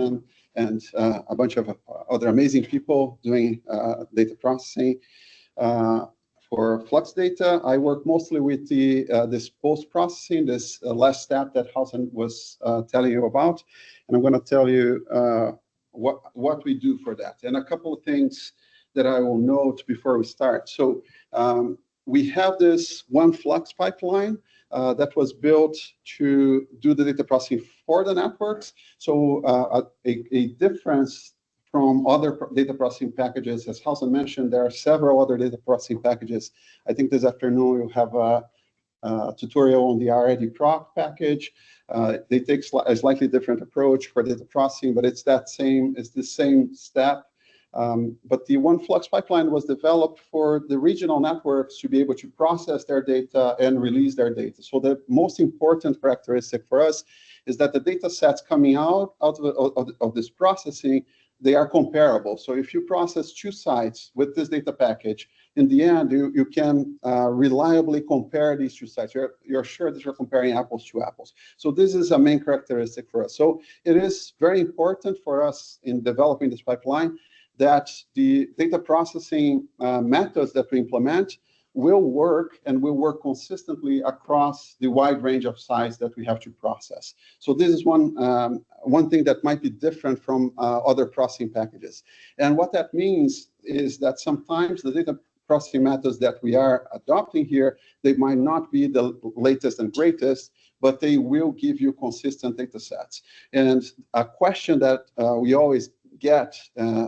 Sebastian, and a bunch of other amazing people doing data processing. For Flux data, I work mostly with this post-processing, this last step that Hausen was telling you about. And I'm going to tell you what we do for that. And a couple of things that I will note before we start. So we have this one Flux pipeline that was built to do the data processing for the networks. So a difference from other data processing packages, as Hausen mentioned, there are several other data processing packages. I think this afternoon we'll have a tutorial on the RID-proc package. They take a slightly different approach for data processing, but it's the same step. But the one Flux pipeline was developed for the regional networks to be able to process their data and release their data. So the most important characteristic for us is that the data sets coming out of this processing, they are comparable. So if you process two sites with this data package, in the end, you can reliably compare these two sites. You're sure that you're comparing apples to apples. So this is a main characteristic for us. So it is very important for us in developing this pipeline that the data processing methods that we implement will work and will work consistently across the wide range of sites that we have to process. So this is one thing that might be different from other processing packages. And what that means is that sometimes the data processing methods that we are adopting here, they might not be the latest and greatest, but they will give you consistent data sets. And a question that we always get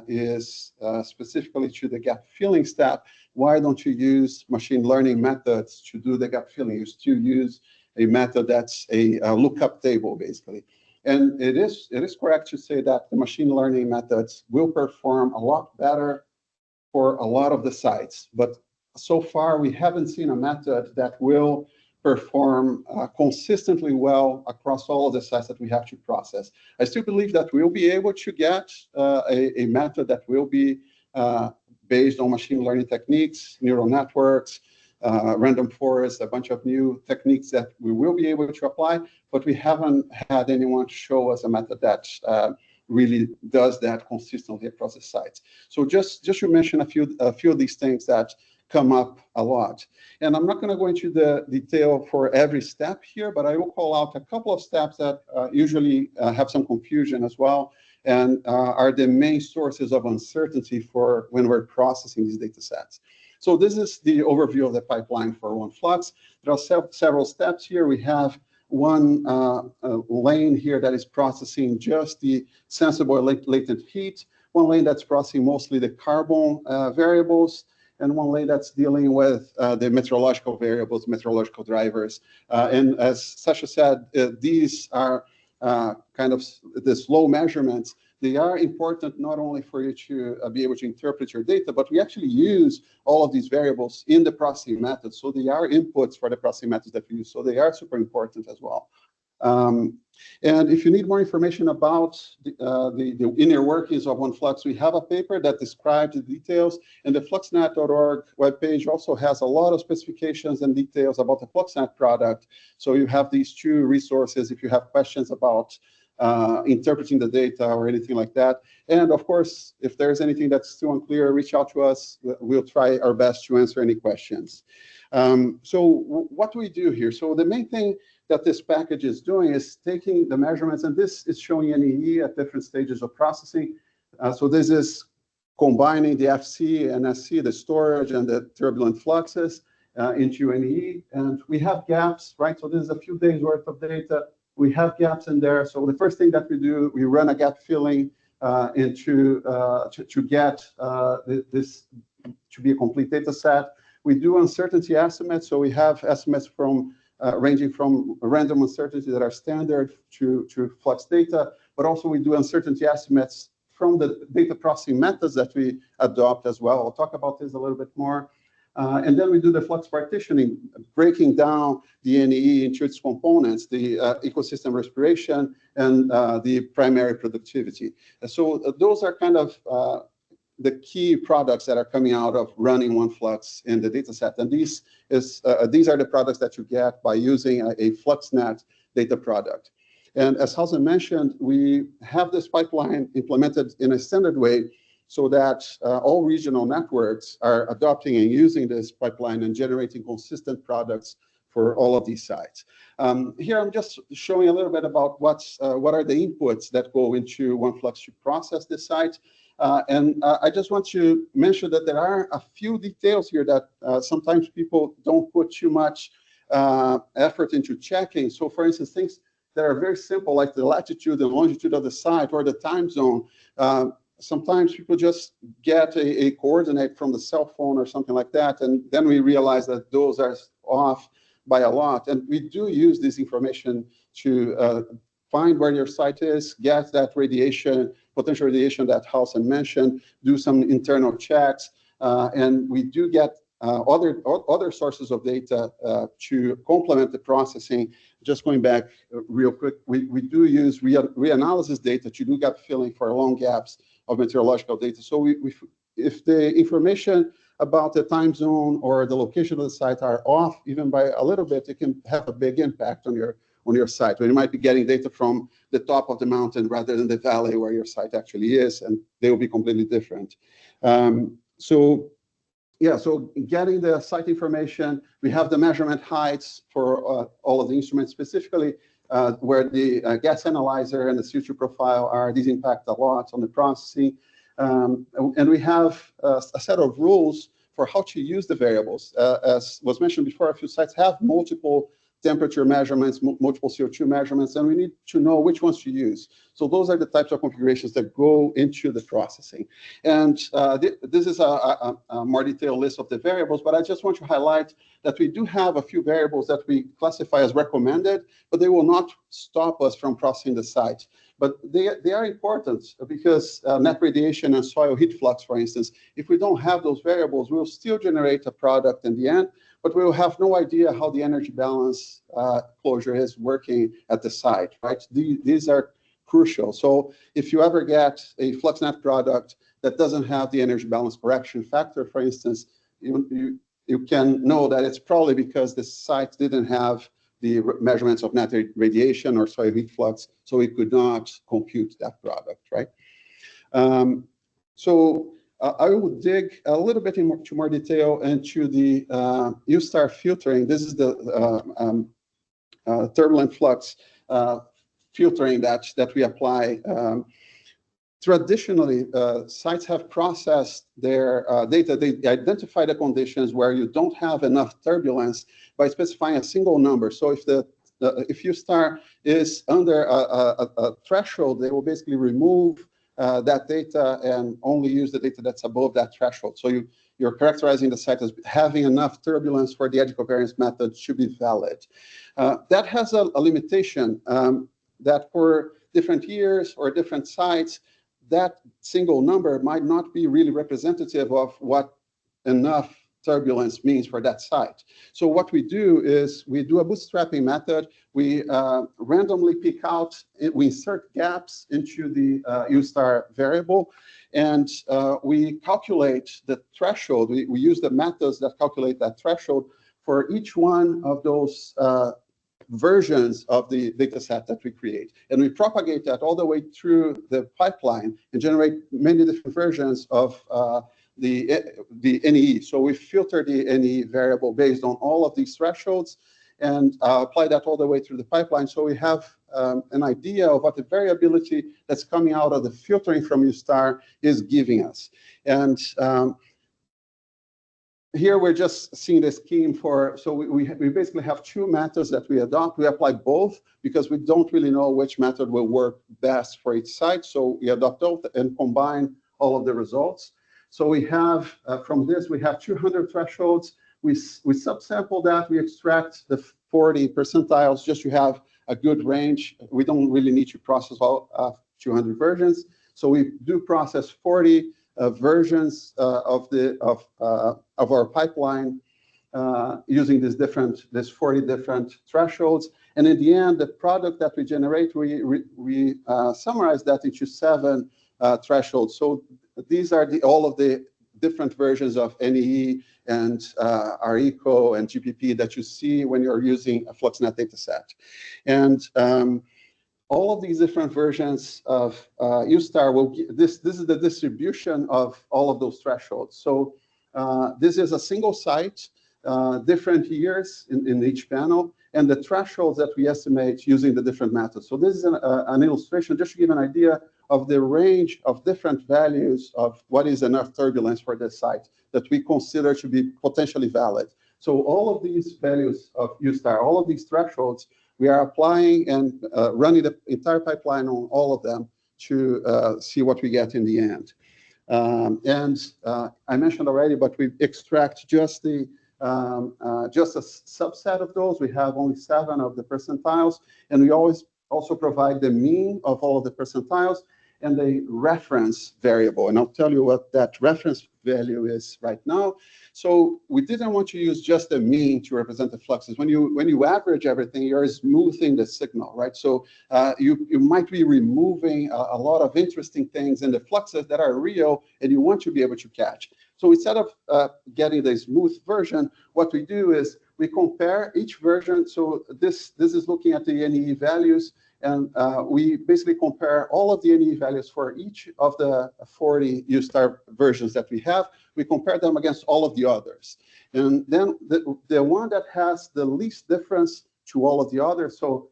is specifically to the gap filling step. Why don't you use machine learning methods to do the gap filling? You still use a method that's a lookup table, basically. And it is correct to say that the machine learning methods will perform a lot better for a lot of the sites. But so far, we haven't seen a method that will perform consistently well across all of the sites that we have to process. I still believe that we'll be able to get a method that will be based on machine learning techniques, neural networks, random forest, a bunch of new techniques that we will be able to apply, but we haven't had anyone show us a method that really does that consistently across the sites. So just to mention a few of these things that come up a lot. And I'm not going to go into the detail for every step here, but I will call out a couple of steps that usually have some confusion as well, and are the main sources of uncertainty for when we're processing these data sets. So this is the overview of the pipeline for one Flux. There are several steps here. We have one lane here that is processing just the sensible latent heat, one lane that's processing mostly the carbon variables, and one lane that's dealing with the meteorological variables, meteorological drivers. And as Sasha said, these are kind of the slow measurements. They are important not only for you to be able to interpret your data, but we actually use all of these variables in the processing method. So they are inputs for the processing methods that we use. So they are super important as well. And if you need more information about the inner workings of one Flux, we have a paper that describes the details, and the FLUXNet.org webpage also has a lot of specifications and details about the FLUXNet product. So you have these two resources if you have questions about interpreting the data or anything like that. And of course, if there's anything that's still unclear, reach out to us. We'll try our best to answer any questions. So what do we do here? So the main thing that this package is doing is taking the measurements, and this is showing NEE at different stages of processing. So this is combining the FC and SC, the storage and the turbulent fluxes into NEE. And we have gaps, right? So this is a few days worth of data. We have gaps in there. So the first thing that we do, we run a gap filling to get this to be a complete data set. We do uncertainty estimates. So we have estimates from ranging from random uncertainty that are standard to flux data, but also we do uncertainty estimates from the data processing methods that we adopt as well. I'll talk about this a little bit more. And then we do the flux partitioning, breaking down the NEE into its components, the ecosystem respiration and the primary productivity. And so those are kind of the key products that are coming out of running one Flux in the data set. And these are the products that you get by using a FLUXNet data product. And as Hausen mentioned, we have this pipeline implemented in a standard way so that all regional networks are adopting and using this pipeline and generating consistent products for all of these sites. Here I'm just showing a little bit about what are the inputs that go into OneFlux to process this site. I just want to mention that there are a few details here that sometimes people don't put too much effort into checking. So for instance, things that are very simple, like the latitude and longitude of the site or the time zone. Sometimes people just get a coordinate from the cell phone or something like that, and then we realize that those are off by a lot. And we do use this information to find where your site is, get that radiation, potential radiation that Hausen mentioned, do some internal checks, and we do get other sources of data to complement the processing. Just going back real quick, we do use reanalysis data to do gap filling for long gaps of meteorological data. So if the information about the time zone or the location of the site are off even by a little bit, it can have a big impact on your site. When you might be getting data from the top of the mountain rather than the valley where your site actually is, and they will be completely different. So getting the site information, we have the measurement heights for all of the instruments, specifically where the gas analyzer and the CO2 profile are. These impact a lot on the processing. And we have a set of rules for how to use the variables. As was mentioned before, a few sites have multiple temperature measurements, multiple CO2 measurements, and we need to know which ones to use. So those are the types of configurations that go into the processing. And this is a more detailed list of the variables, but I just want to highlight that we do have a few variables that we classify as recommended, but they will not stop us from processing the site. But they are important because net radiation and soil heat flux, for instance, if we don't have those variables, we'll still generate a product in the end, but we'll have no idea how the energy balance closure is working at the site, right? These are crucial. So if you ever get a FLUXNET product that doesn't have the energy balance correction factor, for instance, you can know that it's probably because the site didn't have the measurements of net radiation or soil heat flux, so it could not compute that product, right? I will dig a little bit into more detail into the U-star filtering. This is the turbulent flux filtering that we apply. Traditionally, sites have processed their data. They identify the conditions where you don't have enough turbulence by specifying a single number. So if U-star is under a threshold, they will basically remove that data and only use the data that's above that threshold. So you're characterizing the site as having enough turbulence for the edge covariance method to be valid. That has a limitation that for different years or different sites, that single number might not be really representative of what enough turbulence means for that site. So what we do is we do a bootstrapping method. We randomly pick out, we insert gaps into the U-star variable, and we calculate the threshold. We use the methods that calculate that threshold for each one of those versions of the data set that we create. And we propagate that all the way through the pipeline and generate many different versions of the NE. So we filter the NE variable based on all of these thresholds and apply that all the way through the pipeline. So we have an idea of what the variability that's coming out of the filtering from U-star is giving us. And here we're just seeing the scheme for, so we basically have two methods that we adopt. We apply both because we don't really know which method will work best for each site. So we adopt both and combine all of the results. So we have, from this, we have 200 thresholds. We subsample that, we extract the 40 percentiles just to have a good range. We don't really need to process all 200 versions. So we do process 40 versions of our pipeline using this 40 different thresholds. And in the end, the product that we generate, we summarize that into 7 thresholds. So these are all of the different versions of NEE and RECO and GPP that you see when you're using a FLUXNET dataset. And all of these different versions of U-star will this is the distribution of all of those thresholds. So this is a single site, different years in each panel, and the thresholds that we estimate using the different methods. So this is an illustration just to give an idea of the range of different values of what is enough turbulence for this site that we consider to be potentially valid. So all of these values of U-star, all of these thresholds, we are applying and running the entire pipeline on all of them to see what we get in the end. I mentioned already, but we extract just a subset of those. We have only 7 of the percentiles, and we always also provide the mean of all of the percentiles and the reference variable. And I'll tell you what that reference value is right now. So we didn't want to use just the mean to represent the fluxes. When you average everything, you're smoothing the signal, right? So you might be removing a lot of interesting things in the fluxes that are real and you want to be able to catch. So instead of getting the smooth version, what we do is we compare each version. So this is looking at the NE values, and we basically compare all of the NE values for each of the 40 U-star versions that we have. We compare them against all of the others. And then the one that has the least difference to all of the others, so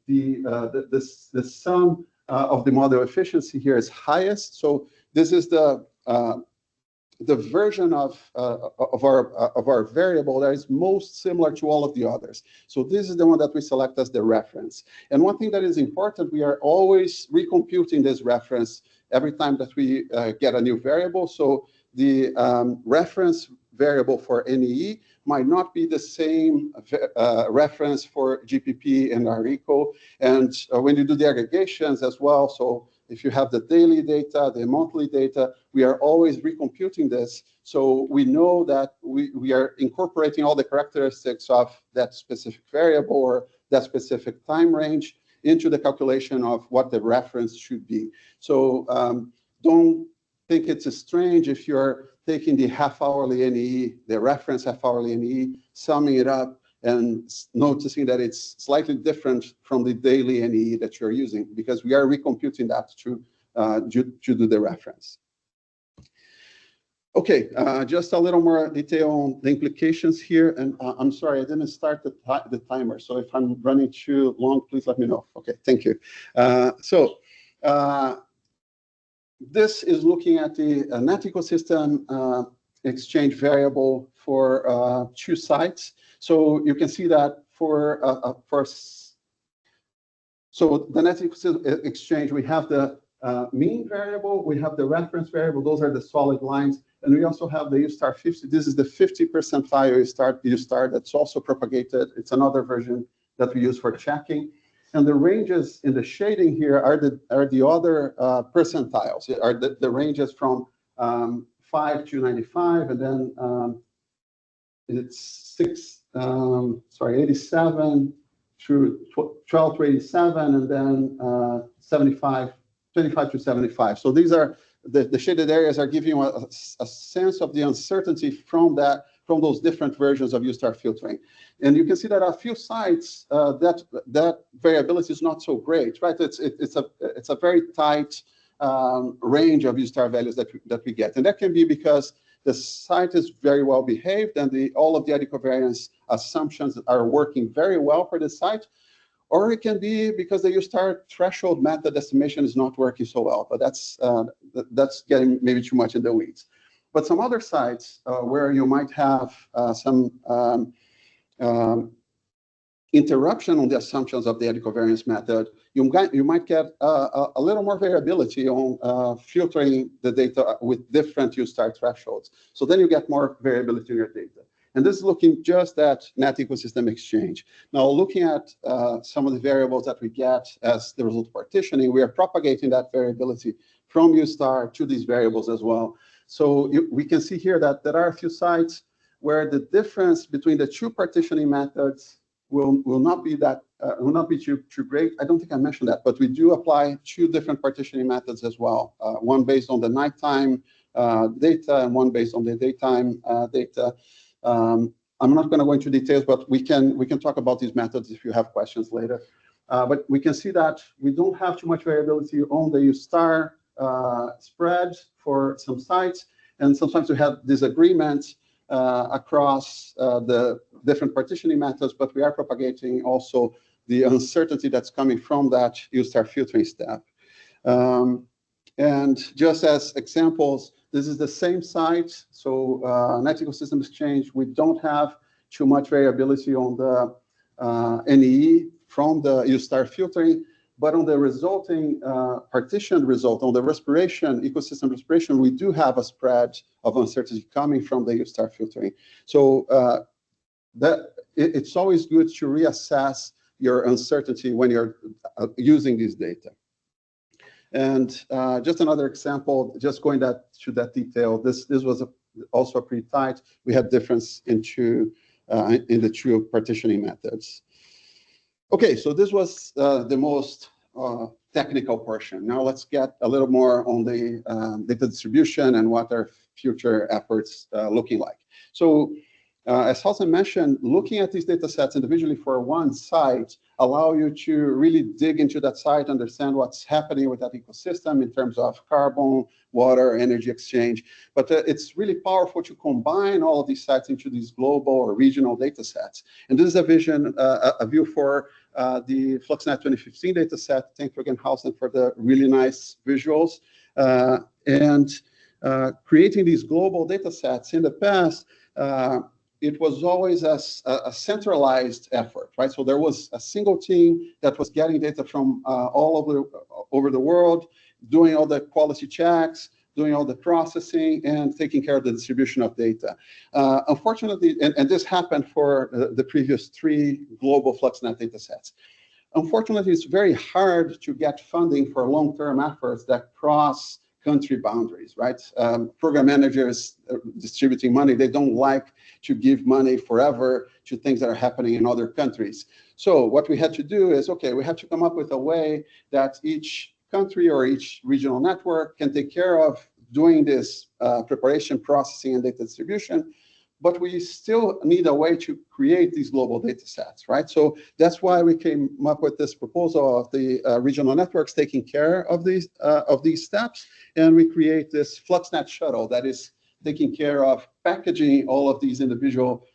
the sum of the model efficiency here is highest. So this is the version of our variable that is most similar to all of the others. So this is the one that we select as the reference. And one thing that is important, we are always recomputing this reference every time that we get a new variable. So the reference variable for NE might not be the same reference for GPP and RECO. And when you do the aggregations as well, so if you have the daily data, the monthly data, we are always recomputing this. So we know that we are incorporating all the characteristics of that specific variable or that specific time range into the calculation of what the reference should be. So don't think it's strange if you're taking the half-hourly NE, the reference half-hourly NE, summing it up, and noticing that it's slightly different from the daily NE that you're using, because we are recomputing that to do the reference. Okay, just a little more detail on the implications here. And I'm sorry, I didn't start the timer. So if I'm running too long, please let me know. Okay, thank you. This is looking at the net ecosystem exchange variable for 2 sites. So you can see that so the net exchange, we have the mean variable, we have the reference variable, those are the solid lines, and we also have the U-star 50. This is the 50 percentile U-star that's also propagated. It's another version that we use for checking. And the ranges in the shading here are the other percentiles, are the ranges from 5 to 95, and then it's 87 through 12 to 87, and then 25 to 75. So these are the shaded areas are giving you a sense of the uncertainty from those different versions of U-star filtering. And you can see that a few sites that variability is not so great, right? It's a very tight range of U-star values that we get, and that can be because the site is very well behaved and all of the equivariance assumptions are working very well for the site, or it can be because the U-star threshold method estimation is not working so well, but that's getting maybe too much in the weeds. But some other sites where you might have some interruption on the assumptions of the equivariance method, you might get a little more variability on filtering the data with different U-star thresholds. So then you get more variability in your data. And this is looking just at net ecosystem exchange. Now, looking at some of the variables that we get as the result of partitioning, we are propagating that variability from U-star to these variables as well. So we can see here that there are a few sites where the difference between the 2 partitioning methods will not be too great. I don't think I mentioned that, but we do apply 2 different partitioning methods as well. One based on the nighttime data and one based on the daytime data. I'm not going to go into details, but we can talk about these methods if you have questions later. But we can see that we don't have too much variability on the U-star spread for some sites, and sometimes we have disagreements across the different partitioning methods, but we are propagating also the uncertainty that's coming from that U-star filtering step. And just as examples, this is the same site, so Net Ecosystem Exchange, we don't have too much variability on the NEE from the U-star filtering, but on the resulting partitioned result, on the respiration, ecosystem respiration, we do have a spread of uncertainty coming from the U-star filtering. So it's always good to reassess your uncertainty when you're using this data. And just another example, just going to that detail, this was also pretty tight. We had difference in the two partitioning methods. Okay, so this was the most technical portion. Now let's get a little more on the data distribution and what our future efforts looking like. So as Hassan mentioned, looking at these data sets individually for one site allow you to really dig into that site, understand what's happening with that ecosystem in terms of carbon, water, energy exchange. But it's really powerful to combine all of these sites into these global or regional data sets. And this is a view for the FLUXNET 2015 data set. Thank you again, Hassan, for the really nice visuals. And creating these global data sets in the past, it was always a centralized effort, right? So there was a single team that was getting data from all over the world, doing all the quality checks, doing all the processing, and taking care of the distribution of data. Unfortunately, and this happened for the previous 3 global FLUXNET data sets. Unfortunately, it's very hard to get funding for long-term efforts that cross country boundaries, right? Program managers distributing money, they don't like to give money forever to things that are happening in other countries. So what we had to do is, okay, we had to come up with a way that each country or each regional network can take care of doing this preparation, processing, and data distribution, but we still need a way to create these global data sets, right? So that's why we came up with this proposal of the regional networks taking care of these steps, and we create this FLUXNet shuttle that is taking care of packaging all of these individual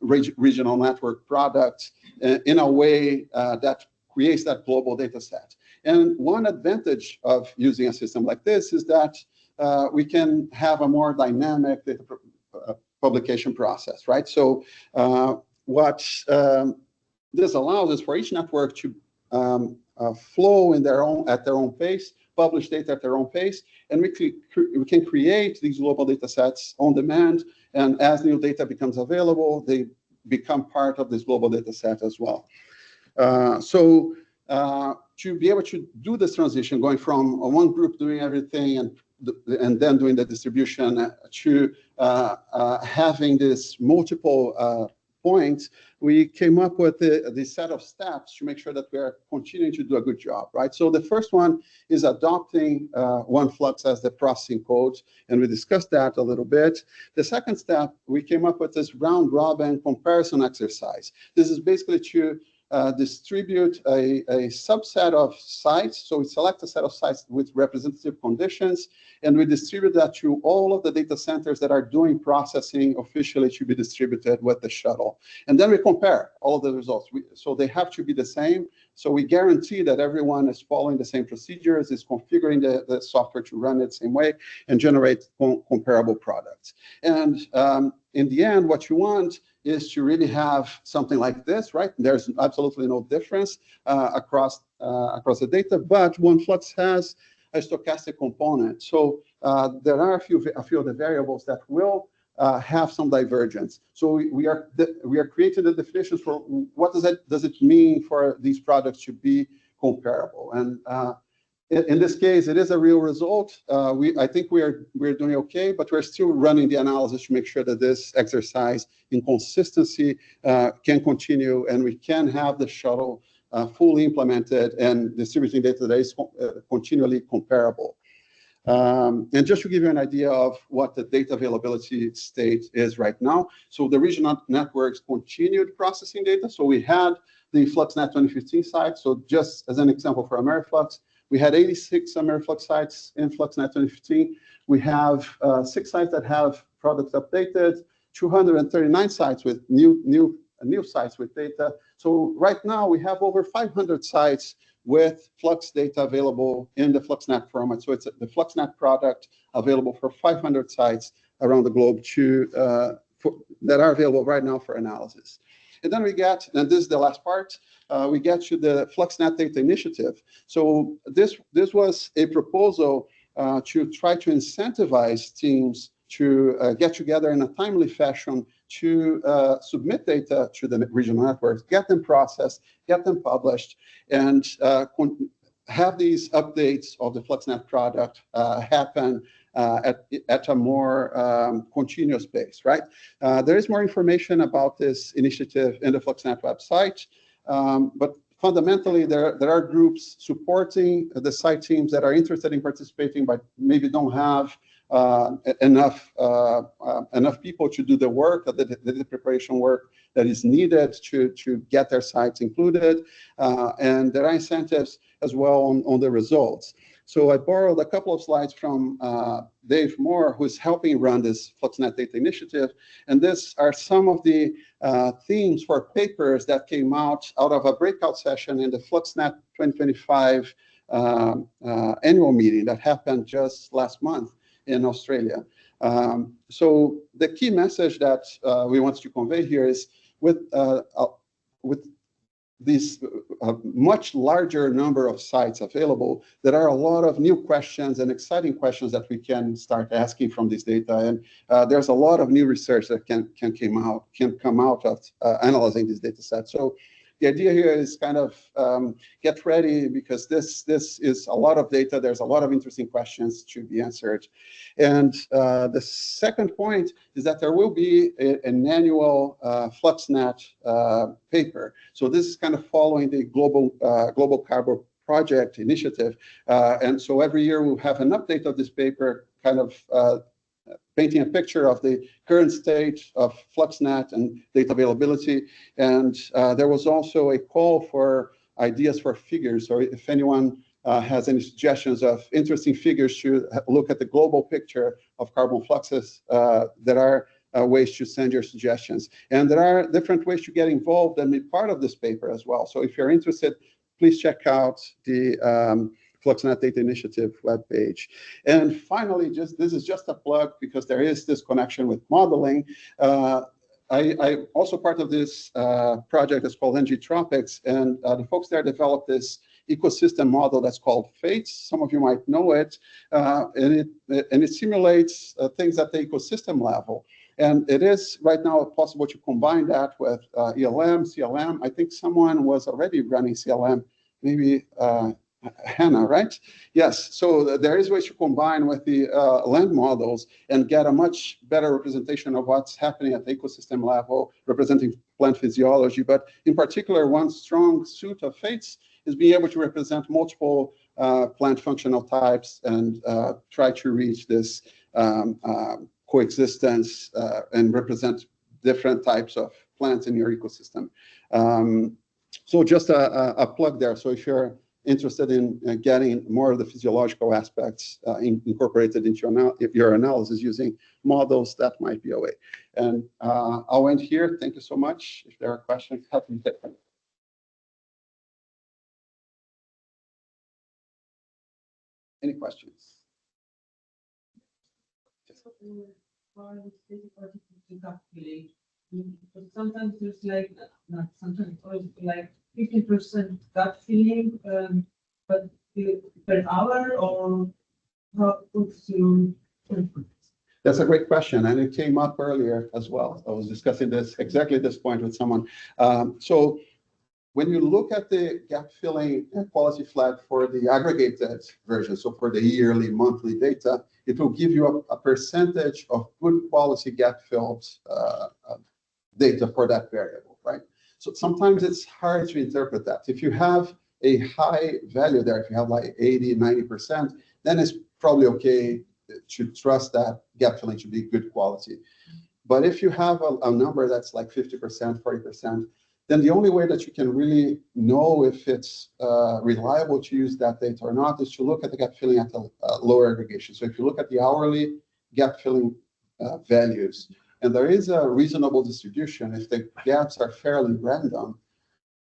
regional network products in a way that creates that global data set. And one advantage of using a system like this is that we can have a more dynamic data publication process, right? So what this allows is for each network to flow at their own pace, publish data at their own pace, and we can create these global data sets on demand, and as new data becomes available, they become part of this global data set as well. So to be able to do this transition, going from one group doing everything and then doing the distribution to having this multiple points, we came up with the set of steps to make sure that we are continuing to do a good job, right? So the first one is adopting OneFlux as the processing code, and we discussed that a little bit. The second step, we came up with this round-robin comparison exercise. This is basically to distribute a subset of sites. So we select a set of sites with representative conditions, and we distribute that to all of the data centers that are doing processing officially to be distributed with the shuttle. And then we compare all of the results. So they have to be the same. So we guarantee that everyone is following the same procedures, is configuring the software to run it the same way, and generate comparable products. And in the end, what you want is to really have something like this, right? There's absolutely no difference across the data, but OneFlux has a stochastic component. So there are a few of the variables that will have some divergence. So we are creating the definitions for what does it mean for these products to be comparable. And in this case, it is a real result. I think we're doing okay, but we're still running the analysis to make sure that this exercise in consistency can continue, and we can have the shuttle fully implemented and distributing data that is continually comparable. And just to give you an idea of what the data availability state is right now, so the regional networks continued processing data. So we had the FLUXNet 2015 sites. So just as an example for AmeriFlux, we had 86 AmeriFlux sites in FLUXNet 2015. We have 6 sites that have products updated, 239 sites with new sites with data. So right now we have over 500 sites with Flux data available in the FLUXNet format. So it's the FLUXNet product available for 500 sites around the globe that are available right now for analysis. And then we get, and this is the last part, we get to the FLUXNet Data Initiative. So this was a proposal to try to incentivize teams to get together in a timely fashion to submit data to the regional networks, get them processed, get them published, and have these updates of the FLUXNet product happen at a more continuous pace, right? There is more information about this initiative in the FLUXNet website, but fundamentally, there are groups supporting the site teams that are interested in participating, but maybe don't have enough people to do the work, the preparation work that is needed to get their sites included, and there are incentives as well on the results. So I borrowed a couple of slides from Dave Moore, who's helping run this FLUXNet Data Initiative, and these are some of the themes for papers that came out of a breakout session in the FLUXNet 2025 annual meeting that happened just last month in Australia. So the key message that we want to convey here is with this much larger number of sites available, there are a lot of new questions and exciting questions that we can start asking from this data. And there's a lot of new research that can come out of analyzing this data set. So the idea here is kind of get ready, because this is a lot of data. There's a lot of interesting questions to be answered. And the second point is that there will be an annual FLUXNet paper. So this is kind of following the Global Carbon Project initiative. And so every year we'll have an update of this paper, kind of painting a picture of the current state of FLUXNet and data availability. And there was also a call for ideas for figures, or if anyone has any suggestions of interesting figures to look at the global picture of carbon fluxes, there are ways to send your suggestions. And there are different ways to get involved and be part of this paper as well. So if you're interested, please check out the FLUXNet Data Initiative webpage. And finally, this is just a plug, because there is this connection with modeling. I'm also part of this project that's called NG Tropics, and the folks there developed this ecosystem model that's called FATES. Some of you might know it, and it simulates things at the ecosystem level. And it is right now possible to combine that with ELM, CLM. I think someone was already running CLM, maybe Hannah, right? Yes, so there is ways to combine with the land models and get a much better representation of what's happening at the ecosystem level, representing plant physiology. But in particular, one strong suit of FATES is being able to represent multiple plant functional types and try to reach this coexistence and represent different types of plants in your ecosystem. So just a plug there. So if you're interested in getting more of the physiological aspects incorporated into your analysis using models, that might be a way. And I'll end here. Thank you so much. If there are questions, happy to take them. Any questions? Sometimes there's like, not sometimes, always like 50% gut feeling, but per hour, or what's your input? That's a great question, and it came up earlier as well. I was discussing exactly this point with someone. So when you look at the gap filling and quality flag for the aggregated version, so for the yearly, monthly data, it will give you a percentage of good quality gap filled data for that variable, right? So sometimes it's hard to interpret that. If you have a high value there, if you have like 80, 90%, then it's probably okay to trust that gap filling to be good quality. But if you have a number that's like 50%, 40%, then the only way that you can really know if it's reliable to use that data or not is to look at the gap filling at the lower aggregation. So if you look at the hourly gap filling values, and there is a reasonable distribution, if the gaps are fairly random,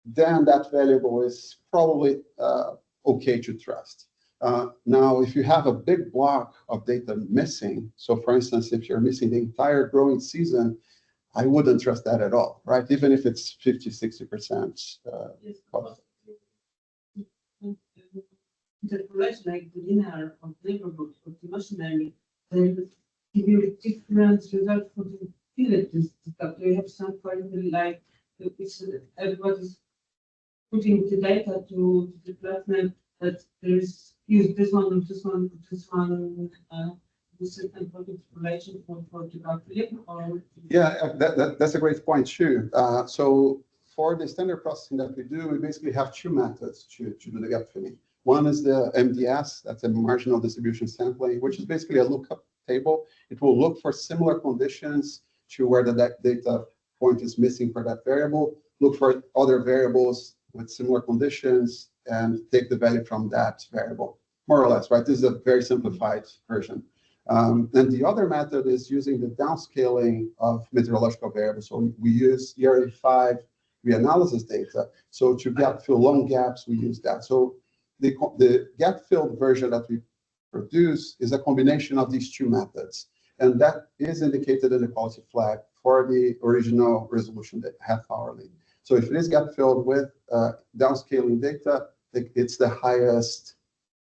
then that variable is probably okay to trust. Now, if you have a big block of data missing, so for instance, if you're missing the entire growing season, I wouldn't trust that at all, right? Even if it's 50, 60%. The correction, like the linear of neighborhood of the machinery, they give you different results for the villages. Do you have some point like which everybody's putting the data to the platform that there is use this one, this one, this one, this is important relation for the calculation or? Yeah, that's a great point too. So for the standard processing that we do, we basically have two methods to do the gap filling. One is the MDS, that's a marginal distribution sampling, which is basically a lookup table. It will look for similar conditions to where the data point is missing for that variable, look for other variables with similar conditions, and take the value from that variable, more or less, right? This is a very simplified version. And the other method is using the downscaling of meteorological variables. So we use yearly 5 reanalysis data. So to gap fill long gaps, we use that. So the gap filled version that we produce is a combination of these two methods. And that is indicated in the quality flag for the original resolution, that half hourly. So if it is gap filled with downscaling data, it's the highest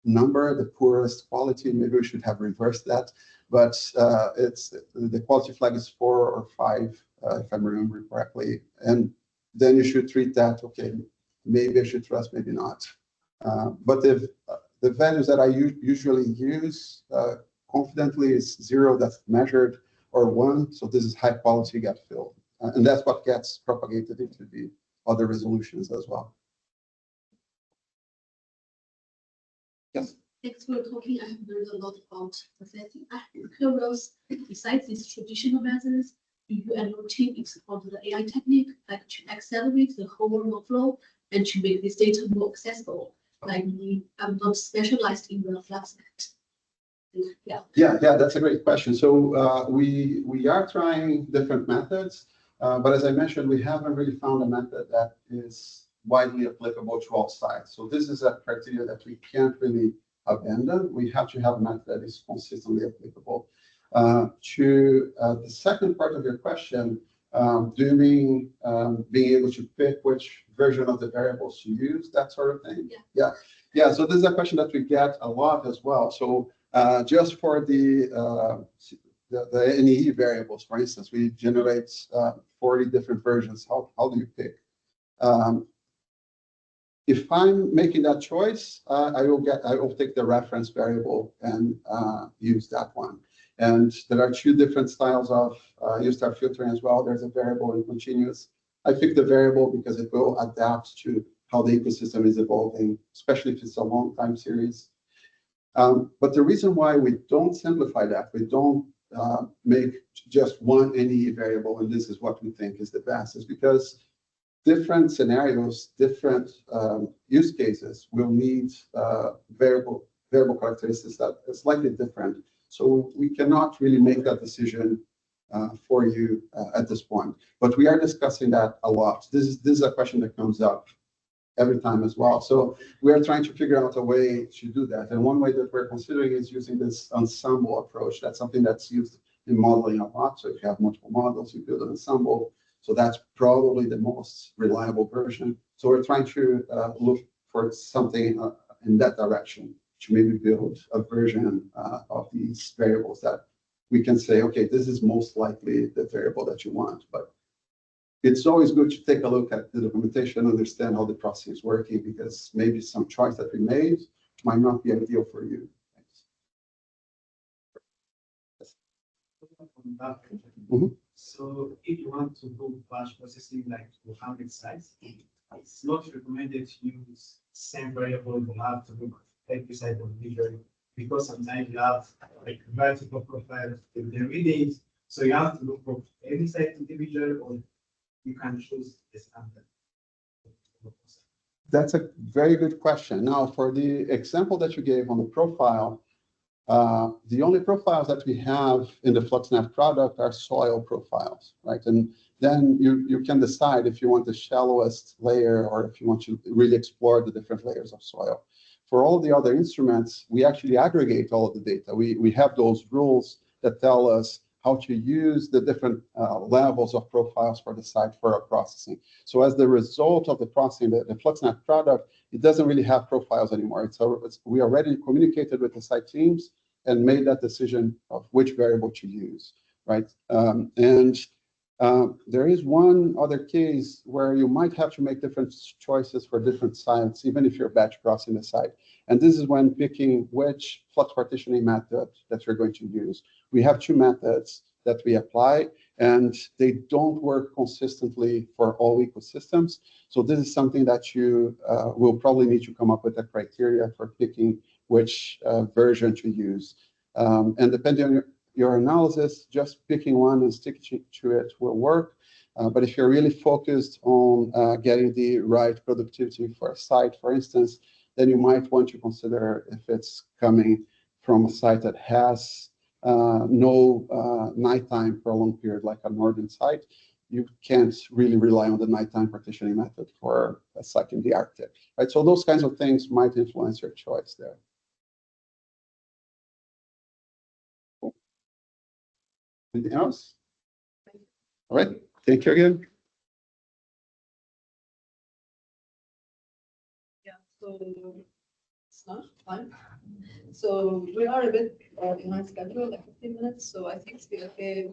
number, the poorest quality. Maybe we should have reversed that, but it's the quality flag is 4 or 5, if I remember correctly. And then you should treat that, okay, maybe I should trust, maybe not. But if the values that I usually use confidently is 0, that's measured, or 1, so this is high quality gap fill. And that's what gets propagated into the other resolutions as well. Yes. Thanks for talking. I have learned a lot about processing. I'm curious, besides these traditional methods, do you and your team explore the AI technique, like to accelerate the whole workflow and to make this data more accessible? Like I'm not specialized in the FLUXNet. Yeah, that's a great question. So we are trying different methods, but as I mentioned, we haven't really found a method that is widely applicable to all sites. So this is a criteria that we can't really abandon. We have to have a method that is consistently applicable. To the second part of your question, do you mean being able to pick which version of the variables to use, that sort of thing? Yeah. So this is a question that we get a lot as well. So just for the NEE variables, for instance, we generate 40 different versions. How do you pick? If I'm making that choice, I will take the reference variable and use that one. And there are 2 different styles of U-star filtering as well. There's a variable and continuous. I pick the variable because it will adapt to how the ecosystem is evolving, especially if it's a long time series. But the reason why we don't simplify that, we don't make just one NEE variable, and this is what we think is the best, is because different scenarios, different use cases will need variable characteristics that are slightly different. So we cannot really make that decision for you at this point. But we are discussing that a lot. This is a question that comes up every time as well. So we are trying to figure out a way to do that. And one way that we're considering is using this ensemble approach. That's something that's used in modeling a lot. So if you have multiple models, you build an ensemble. So that's probably the most reliable version. So we're trying to look for something in that direction to maybe build a version of these variables that we can say, okay, this is most likely the variable that you want. But it's always good to take a look at the documentation, understand how the process is working, because maybe some choice that we made might not be ideal for you. So if you want to do batch processing like 200 sites, it's not recommended to use same variable. You have to look every site individually, because sometimes you have like multiple profiles in the readings. So you have to look for every site individual, or you can choose the standard. That's a very good question. Now, for the example that you gave on the profile, the only profiles that we have in the FLUXNET product are soil profiles, right? And then you can decide if you want the shallowest layer or if you want to really explore the different layers of soil. For all the other instruments, we actually aggregate all of the data. We have those rules that tell us how to use the different levels of profiles for the site for our processing. So as the result of the processing, the FLUXNET product, it doesn't really have profiles anymore. We already communicated with the site teams and made that decision of which variable to use, right? There is one other case where you might have to make different choices for different sites, even if you're batch processing the site. And this is when picking which flux partitioning method that you're going to use. We have two methods that we apply, and they don't work consistently for all ecosystems. So this is something that you will probably need to come up with a criteria for picking which version to use. And depending on your analysis, just picking one and sticking to it will work. But if you're really focused on getting the right productivity for a site, for instance, then you might want to consider if it's coming from a site that has no nighttime for a long period, like a northern site. You can't really rely on the nighttime partitioning method for a site in the Arctic, right? So those kinds of things might influence your choice there. Anything else? All right, thank you again. Yeah, so it's not fine. So we are a bit behind schedule, like 15 minutes. So I think it's be okay